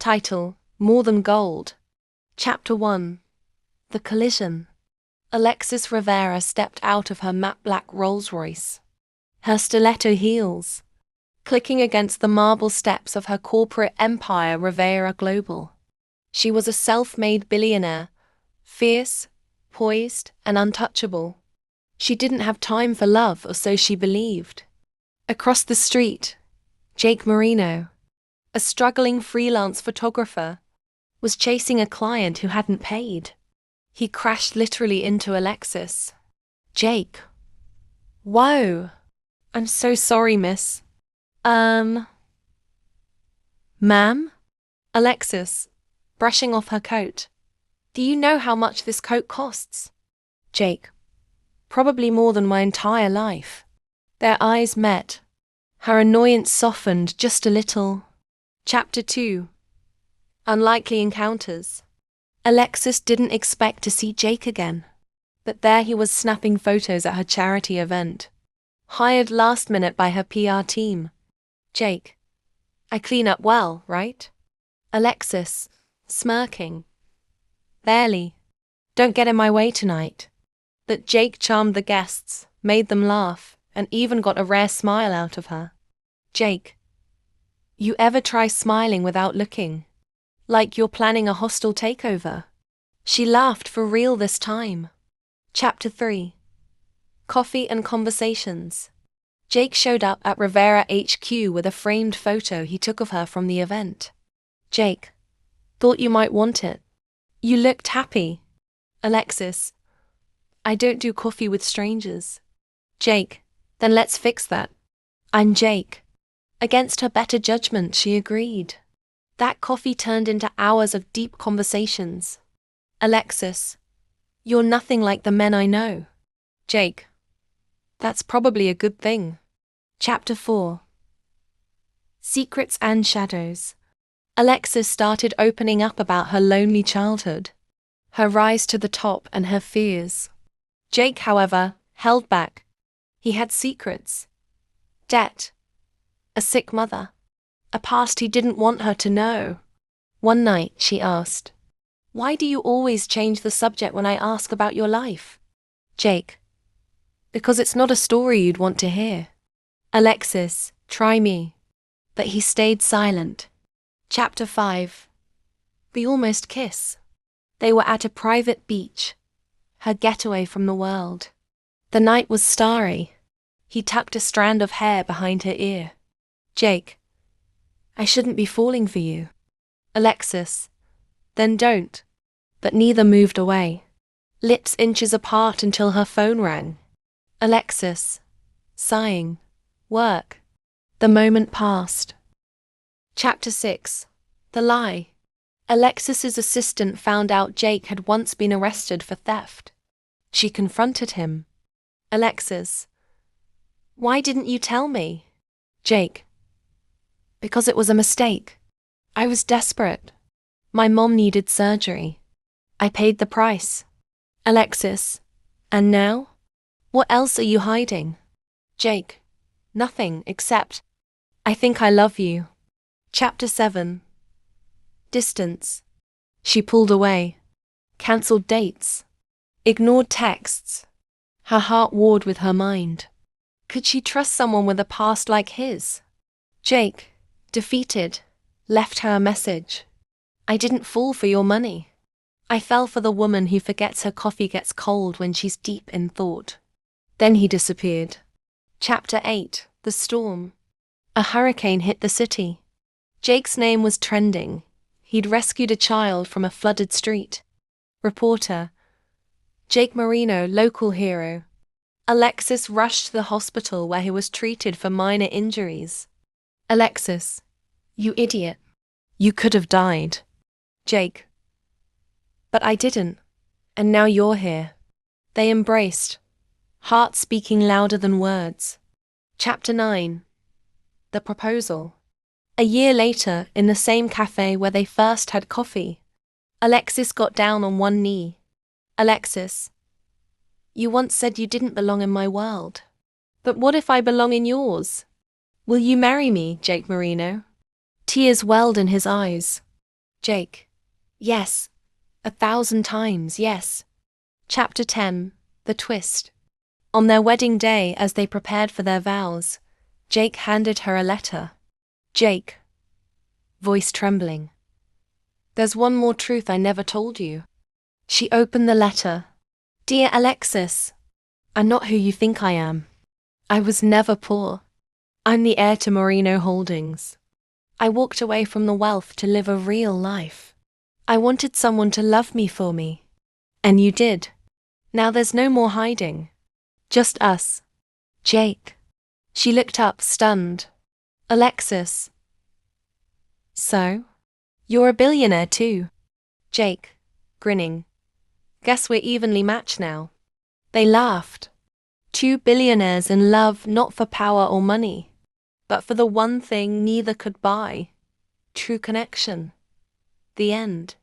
Title: More Than Gold. Chapter 1. The Collision. Alexis Rivera stepped out of her matte black Rolls-Royce, her stiletto heels clicking against the marble steps of her corporate empire, Rivera Global. She was a self-made billionaire, fierce, poised, and untouchable. She didn't have time for love, or so she believed. Across the street, Jake Marino, a struggling freelance photographer, was chasing a client who hadn't paid. He crashed literally into Alexis. Jake. Whoa. I'm so sorry, miss. Ma'am? Alexis, brushing off her coat. Do you know how much this coat costs? Jake. Probably more than my entire life. Their eyes met. Her annoyance softened just a little. Chapter 2. Unlikely Encounters. Alexis didn't expect to see Jake again. But there he was, snapping photos at her charity event. Hired last minute by her PR team. Jake. I clean up well, right? Alexis, smirking. Barely. Don't get in my way tonight. But Jake charmed the guests, made them laugh, and even got a rare smile out of her. Jake. You ever try smiling without looking? Like you're planning a hostile takeover? She laughed for real this time. Chapter 3. Coffee and Conversations. Jake showed up at Rivera HQ with a framed photo he took of her from the event. Jake. Thought you might want it. You looked happy. Alexis. I don't do coffee with strangers. Jake. Then let's fix that. I'm Jake. Against her better judgment, she agreed. That coffee turned into hours of deep conversations. Alexis. You're nothing like the men I know. Jake. That's probably a good thing. Chapter 4. Secrets and Shadows. Alexis started opening up about her lonely childhood, her rise to the top, and her fears. Jake, however, held back. He had secrets. Debt. A sick mother. A past he didn't want her to know. One night, she asked, "Why do you always change the subject when I ask about your life?" Jake. Because it's not a story you'd want to hear. Alexis, try me. But he stayed silent. Chapter 5. The Almost Kiss. They were at a private beach, her getaway from the world. The night was starry. He tucked a strand of hair behind her ear. Jake. I shouldn't be falling for you. Alexis. Then don't. But neither moved away. Lips inches apart until her phone rang. Alexis. Sighing. Work. The moment passed. Chapter 6. The Lie. Alexis's assistant found out Jake had once been arrested for theft. She confronted him. Alexis. Why didn't you tell me? Jake. Because it was a mistake. I was desperate. My mom needed surgery. I paid the price. Alexis. And now? What else are you hiding? Jake. Nothing, except I think I love you. Chapter 7. Distance. She pulled away. Cancelled dates. Ignored texts. Her heart warred with her mind. Could she trust someone with a past like his? Jake, defeated, left her a message. I didn't fall for your money. I fell for the woman who forgets her coffee gets cold when she's deep in thought. Then he disappeared. Chapter 8. The Storm. A hurricane hit the city. Jake's name was trending. He'd rescued a child from a flooded street. Reporter. Jake Marino, local hero. Alexis rushed to the hospital where he was treated for minor injuries. Alexis. You idiot. You could have died. Jake. But I didn't. And now you're here. They embraced. Heart speaking louder than words. Chapter 9. The Proposal. A year later, in the same cafe where they first had coffee, Alexis got down on one knee. Alexis. You once said you didn't belong in my world. But what if I belong in yours? Will you marry me, Jake Marino? Tears welled in his eyes. Jake. Yes. 1,000 times, yes. Chapter 10. The Twist. On their wedding day, as they prepared for their vows, Jake handed her a letter. Jake. Voice trembling. There's one more truth I never told you. She opened the letter. Dear Alexis, I'm not who you think I am. I was never poor. I'm the heir to Merino Holdings. I walked away from the wealth to live a real life. I wanted someone to love me for me. And you did. Now there's no more hiding. Just us. Jake. She looked up, stunned. Alexis. So? You're a billionaire too. Jake, grinning. Guess we're evenly matched now. They laughed. 2 billionaires in love, not for power or money, but for the one thing neither could buy. True connection. The end.